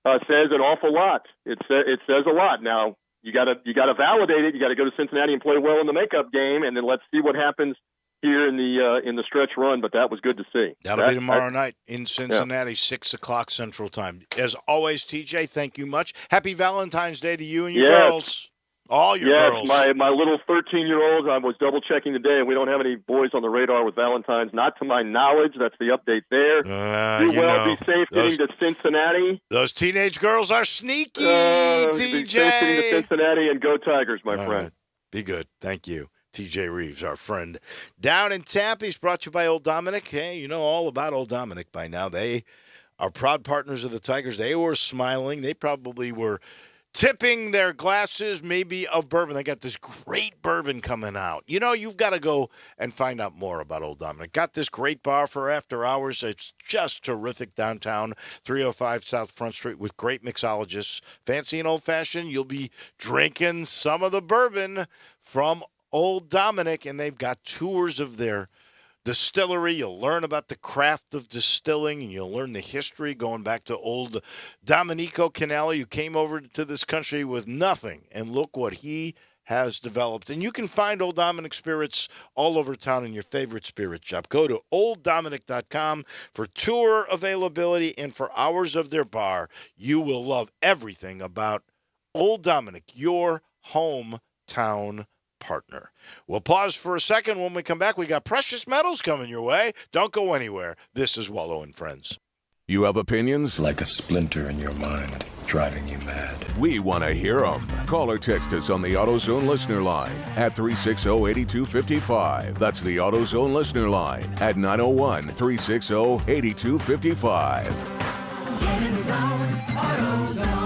says an awful lot. It says a lot. Now you got to validate it. You got to go to Cincinnati and play well in the makeup game, and then let's see what happens here in the stretch run. But that was good to see. That'll be tomorrow night in Cincinnati, 6 o'clock Central Time. As always, TJ, thank you much. Happy Valentine's Day to you and your girls. All your girls. Yes, my little 13-year-old, I was double-checking today, and we don't have any boys on the radar with Valentine's. Not to my knowledge. That's the update there. Be safe getting to Cincinnati. Those teenage girls are sneaky, TJ. Be safe getting to Cincinnati, and go Tigers, my friend. Right. Be good. Thank you. TJ Reeves, our friend down in Tampa. He's brought to you by Old Dominic. Hey, you know all about Old Dominic by now. They are proud partners of the Tigers. They were smiling. They probably were tipping their glasses maybe of bourbon. They got this great bourbon coming out. You know, you've got to go and find out more about Old Dominic. Got this great bar for after hours. It's just terrific downtown, 305 South Front Street, with great mixologists. Fancy and old-fashioned, you'll be drinking some of the bourbon from Old Dominic, and they've got tours of their distillery. You'll learn about the craft of distilling, and you'll learn the history going back to old Domenico Canale, who came over to this country with nothing, and look what he has developed. And you can find Old Dominic spirits all over town in your favorite spirit shop. Go to olddominic.com for tour availability and for hours of their bar. You will love everything about Old Dominic, your hometown partner. We'll pause for a second. When we come back, we got precious metals coming your way. Don't go anywhere. This is Wallow and Friends. You have opinions? Like a splinter in your mind, driving you mad. We want to hear them. Call or text us on the AutoZone listener line at 360-8255. That's the AutoZone listener line at 901-360-8255. Get in the zone, AutoZone.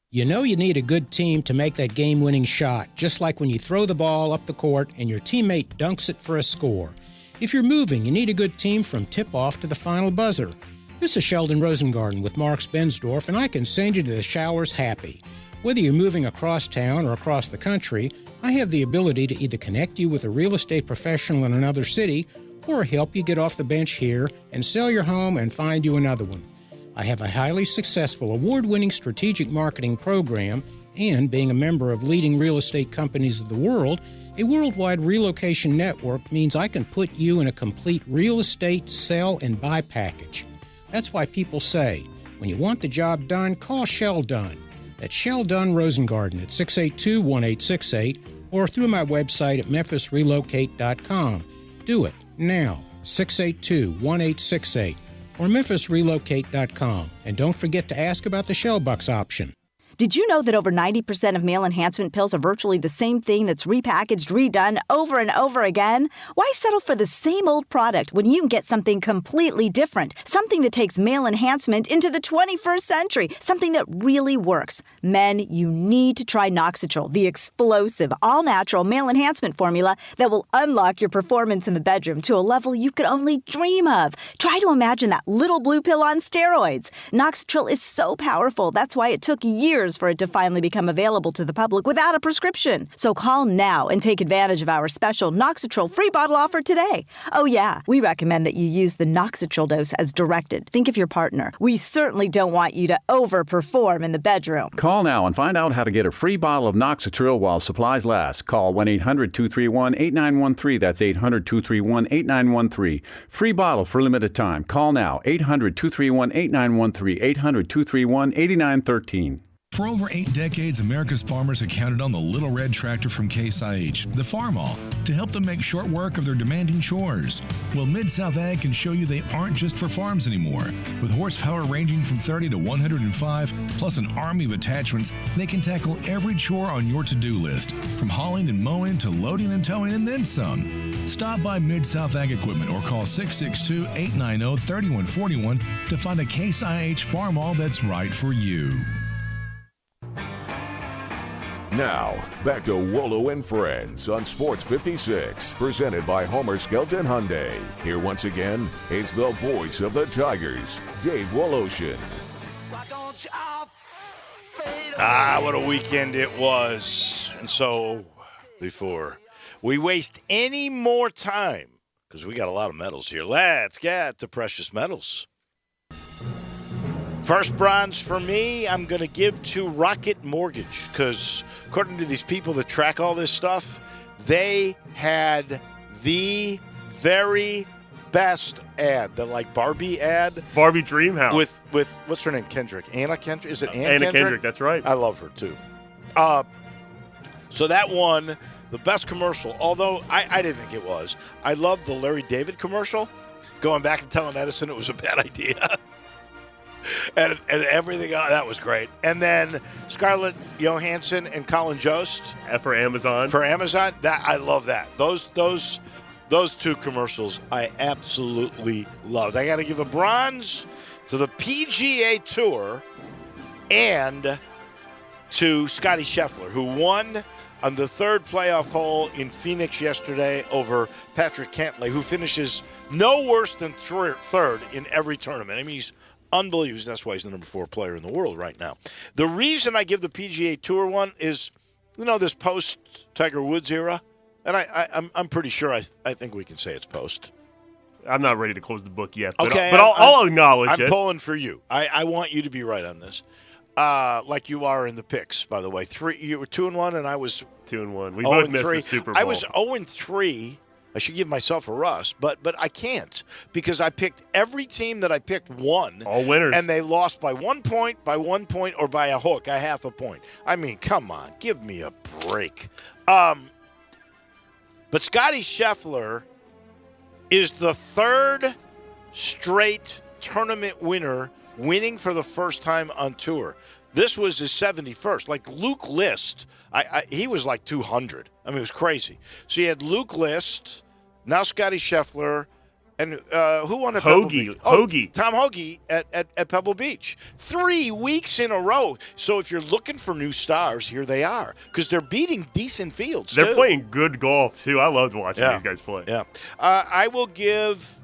You know you need a good team to make that game-winning shot, just like when you throw the ball up the court and your teammate dunks it for a score. If you're moving, you need a good team from tip-off to the final buzzer. This is Sheldon Rosengarten with Marks Bensdorf, and I can send you to the showers happy. Whether you're moving across town or across the country, I have the ability to either connect you with a real estate professional in another city or help you get off the bench here and sell your home and find you another one. I have a highly successful, award-winning strategic marketing program, and being a member of leading real estate companies of the world, a worldwide relocation network means I can put you in a complete real estate sell and buy package. That's why people say, when you want the job done, call Shell Dunn. That's Shell Dunn Rosengarten at 682-1868 or through my website at memphisrelocate.com. Do it now, 682-1868. or memphisrelocate.com. And don't forget to ask about the Shell Bucks option. Did you know that over 90% of male enhancement pills are virtually the same thing that's repackaged, redone over and over again? Why settle for the same old product when you can get something completely different? Something that takes male enhancement into the 21st century. Something that really works. Men, you need to try Noxitrol, the explosive, all-natural male enhancement formula that will unlock your performance in the bedroom to a level you could only dream of. Try to imagine that little blue pill on steroids. Noxitrol is so powerful. That's why it took years years for it to finally become available to the public without a prescription. So call now and take advantage of our special Noxitrol free bottle offer today. Oh yeah, we recommend that you use the Noxitrol dose as directed. Think of your partner. We certainly don't want you to overperform in the bedroom. Call now and find out how to get a free bottle of Noxitrol while supplies last. Call 1-800-231-8913. That's 800-231-8913. Free bottle for limited time. Call now. 800-231-8913. 800-231-8913. For over 8 decades, America's farmers have counted on the Little Red Tractor from Case IH, the Farmall, to help them make short work of their demanding chores. Well, Mid-South Ag can show you they aren't just for farms anymore. With horsepower ranging from 30 to 105, plus an army of attachments, they can tackle every chore on your to-do list, from hauling and mowing to loading and towing and then some. Stop by Mid-South Ag Equipment or call 662-890-3141 to find a Case IH Farmall that's right for you. Now, back to Wolo and Friends on Sports 56, presented by Homer Skelton Hyundai. Here once again is the voice of the Tigers, Dave Woloshin. What a weekend it was. And so, before we waste any more time, because we got a lot of medals here, let's get to precious metals. First bronze for me, I'm going to give to Rocket Mortgage, because according to these people that track all this stuff, they had the very best ad, the like Barbie ad. Barbie Dreamhouse. With what's her name? Kendrick. Anna Kendrick? Is it Anna Kendrick? Kendrick? Kendrick, that's right. I love her too. So that won the best commercial, although I didn't think it was. I loved the Larry David commercial, going back and telling Edison it was a bad idea. And everything that was great. And then Scarlett Johansson and Colin Jost for Amazon. That I love that. Those two commercials I absolutely loved. I got to give a bronze to the PGA Tour and to Scotty Scheffler, who won on the third playoff hole in Phoenix yesterday over Patrick Cantlay, who finishes no worse than third in every tournament. I mean, he's unbelievable. That's why he's the number 4 player in the world right now. The reason I give the PGA Tour one is, this post-Tiger Woods era, and I'm pretty sure I think we can say it's post. I'm not ready to close the book yet, but, okay, but I'll acknowledge it. I'm pulling for you. I want you to be right on this, like you are in the picks, by the way. You were 2-1, and I was 2-1. We both missed the Super Bowl. I was 0-3. I should give myself a rust, but I can't, because I picked every team that I picked won. All winners. And they lost by 1 point, or by a hook, a half a point. I mean, come on, give me a break. But Scotty Scheffler is the third straight tournament winner, winning for the first time on tour. This was his 71st. Like Luke List, he was like 200. I mean, it was crazy. So you had Luke List, now Scotty Scheffler, and who won at Pebble Beach? Hoagie. Tom Hoagie at Pebble Beach. 3 weeks in a row. So if you're looking for new stars, here they are, because they're beating decent fields, They're playing good golf, too. I loved watching these guys play. Yeah. I will give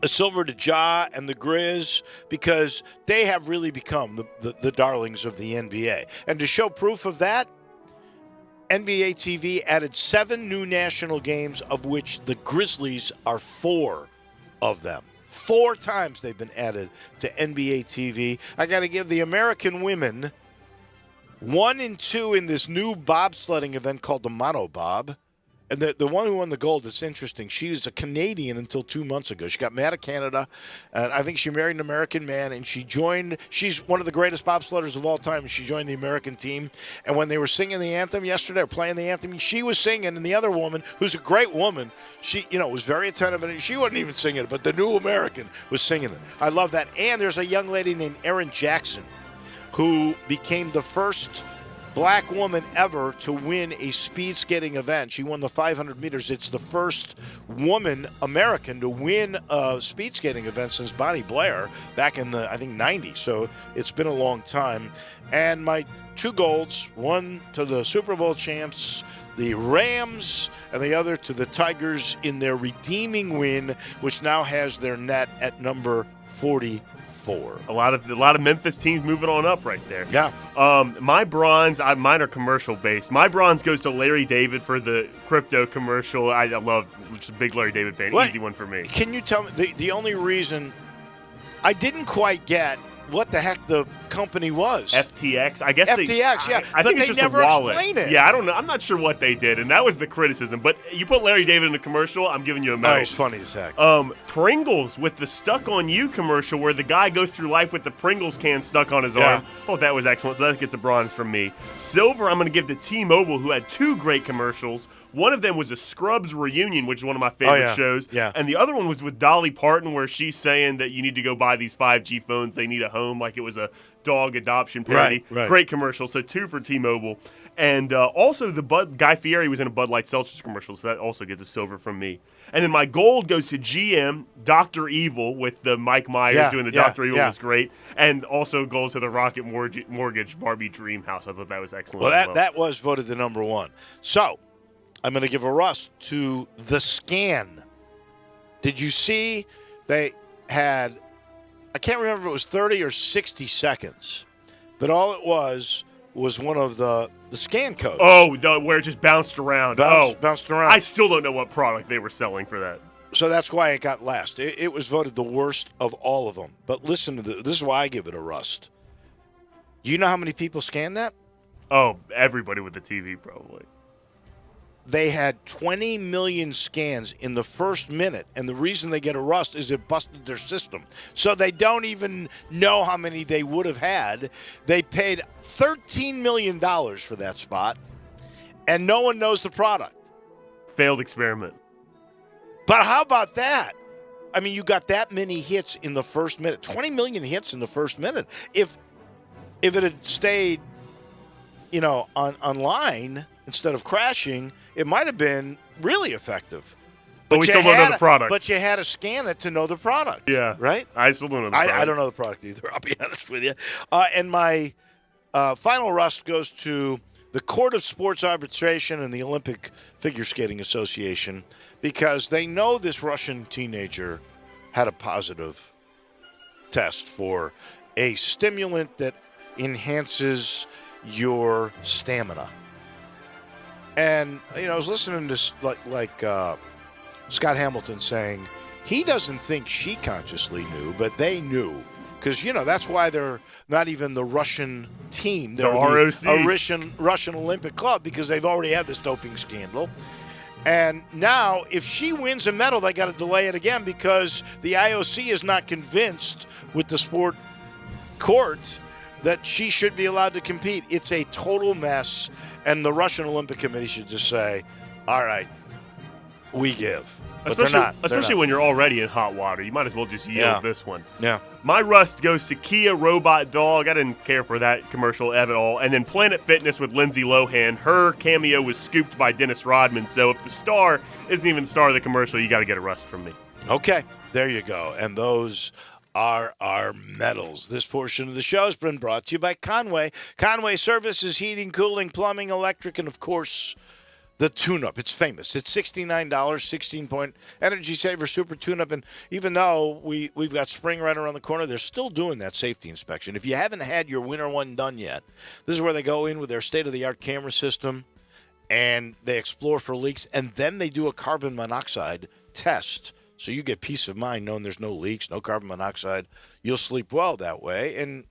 a silver to Ja and the Grizz, because they have really become the darlings of the NBA. And to show proof of that, NBA TV added 7 new national games, of which the Grizzlies are 4 of them. 4 times they've been added to NBA TV. I got to give the American women 1 and 2 in this new bobsledding event called the Mono Bob. And the one who won the gold, it's interesting. She was a Canadian until 2 months ago. She got mad at Canada, and I think she married an American man, and she's one of the greatest bobsledders of all time, and she joined the American team. And when they were singing the anthem yesterday, or playing the anthem, she was singing, and the other woman, who's a great woman, she was very attentive, and she wasn't even singing it, but the new American was singing it. I love that. And there's a young lady named Erin Jackson, who became the first Black woman ever to win a speed skating event. She won the 500 meters. It's the first woman American to win a speed skating event since Bonnie Blair back in the, 90s. So it's been a long time. And my 2 golds, one to the Super Bowl champs, the Rams, and the other to the Tigers in their redeeming win, which now has their net at number 44. A lot of Memphis teams moving on up right there. Yeah. My bronze, mine are commercial based. My bronze goes to Larry David for the crypto commercial. I love, just a big Larry David fan. What? Easy one for me. Can you tell me the only reason I didn't quite get what the heck the company was? FTX. I guess FTX, yeah. I but think they it's just never a wallet. explain it. Yeah, I don't know. I'm not sure what they did, and that was the criticism. But you put Larry David in a commercial, I'm giving you a medal. Oh, he's funny as heck. Pringles with the Stuck on You commercial where the guy goes through life with the Pringles can stuck on his Yeah. arm. Thought that was excellent, so that gets a bronze from me. Silver, I'm going to give to T-Mobile, who had 2 great commercials. One of them was a Scrubs reunion, which is one of my favorite shows. Yeah. And the other one was with Dolly Parton, where she's saying that you need to go buy these 5G phones. They need a home, like it was a dog adoption parody. Right. Great commercial. So 2 for T-Mobile. And also Guy Fieri was in a Bud Light Seltzer commercial, so that also gets a silver from me. And then my gold goes to GM, Dr. Evil, with the Mike Myers doing the Dr. Evil was great. And also goes to the Rocket Mortgage Barbie Dream House. I thought that was excellent. Well, that was voted the number 1. So I'm going to give a rust to The Scan. Did you see they had, I can't remember if it was 30 or 60 seconds, but all it was one of the scan codes. Oh, where it just bounced around. Bounced around. I still don't know what product they were selling for that. So that's why it got last. It was voted the worst of all of them. But listen to this is why I give it a rust. You know how many people scanned that? Oh, everybody with the TV probably. They had 20 million scans in the first minute, and the reason they get a rust is it busted their system. So they don't even know how many they would have had. They paid $13 million for that spot, and no one knows the product. Failed experiment. But how about that? I mean, you got that many hits in the first minute. 20 million hits in the first minute. If it had stayed, online instead of crashing, it might have been really effective. But we still don't know the product. But you had to scan it to know the product. Yeah. Right? I still don't know the product. I don't know the product either, I'll be honest with you. And my final rust goes to the Court of Sports Arbitration and the Olympic Figure Skating Association because they know this Russian teenager had a positive test for a stimulant that enhances your stamina. And, I was listening to like Scott Hamilton saying he doesn't think she consciously knew, but they knew. Because, that's why they're not even the Russian team. They're the Russian Olympic Club because they've already had this doping scandal. And now, if she wins a medal, they got to delay it again because the IOC is not convinced with the sport court that she should be allowed to compete. It's a total mess, and the Russian Olympic Committee should just say, all right, we give. But especially when you're already in hot water. You might as well just yield this one. Yeah. My rust goes to Kia Robot Dog. I didn't care for that commercial at all. And then Planet Fitness with Lindsay Lohan. Her cameo was scooped by Dennis Rodman. So if the star isn't even the star of the commercial, you got to get a rust from me. Okay, there you go. And those are our medals. This portion of the show has been brought to you by Conway. Conway Services, heating, cooling, plumbing, electric, and, of course, the tune-up. It's famous. It's $69, 16-point Energy Saver Super Tune-up. And even though we've got spring right around the corner, they're still doing that safety inspection. If you haven't had your winter one done yet, this is where they go in with their state-of-the-art camera system, and they explore for leaks, and then they do a carbon monoxide test. So you get peace of mind knowing there's no leaks, no carbon monoxide. You'll sleep well that way. And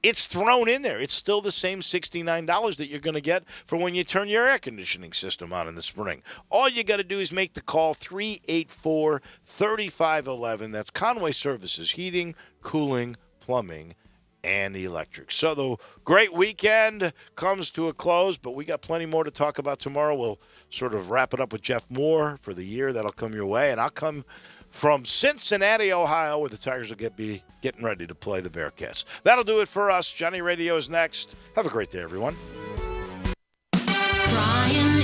it's thrown in there. It's still the same $69 that you're going to get for when you turn your air conditioning system on in the spring. All you got to do is make the call 384-3511. That's Conway Services, heating, cooling, plumbing, and electric. So the great weekend comes to a close, but we got plenty more to talk about tomorrow. We'll sort of wrap it up with Jeff Moore for the year. That'll come your way. And I'll come from Cincinnati, Ohio, where the Tigers will be getting ready to play the Bearcats. That'll do it for us. Johnny Radio is next. Have a great day, everyone. Brian